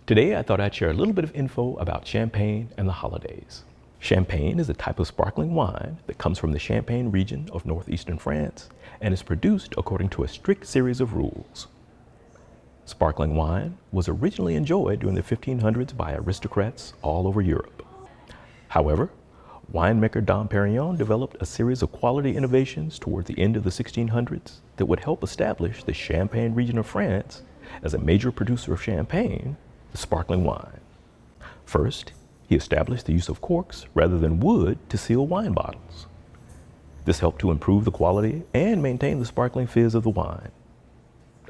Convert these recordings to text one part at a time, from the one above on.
Today, I thought I'd share a little bit of info about champagne and the holidays. Champagne is a type of sparkling wine that comes from the Champagne region of northeastern France and is produced according to a strict series of rules. Sparkling wine was originally enjoyed during the 1500s by aristocrats all over Europe. However, winemaker Dom Perignon developed a series of quality innovations toward the end of the 1600s that would help establish the Champagne region of France as a major producer of champagne, the sparkling wine. First, he established the use of corks rather than wood to seal wine bottles. This helped to improve the quality and maintain the sparkling fizz of the wine.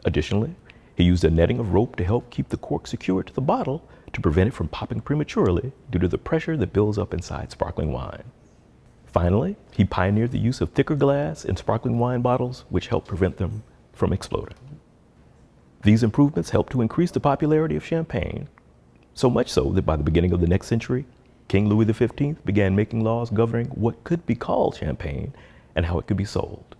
Additionally, he used a netting of rope to help keep the cork secured to the bottle to prevent it from popping prematurely due to the pressure that builds up inside sparkling wine. Finally, he pioneered the use of thicker glass in sparkling wine bottles, which helped prevent them from exploding. These improvements helped to increase the popularity of champagne, so much so that by the beginning of the next century, King Louis XV began making laws governing what could be called champagne and how it could be sold.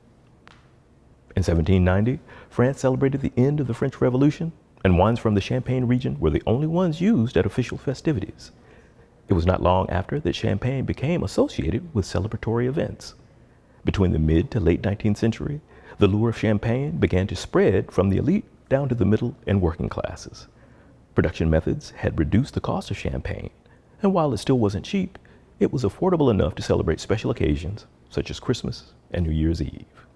In 1790, France celebrated the end of the French Revolution, and wines from the Champagne region were the only ones used at official festivities. It was not long after that champagne became associated with celebratory events. Between the mid to late 19th century, the lure of champagne began to spread from the elite down to the middle and working classes. Production methods had reduced the cost of champagne, and while it still wasn't cheap, it was affordable enough to celebrate special occasions such as Christmas and New Year's Eve.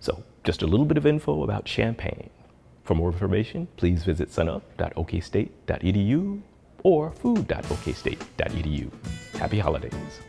So, just a little bit of info about champagne. For more information, please visit sunup.okstate.edu or food.okstate.edu. Happy holidays.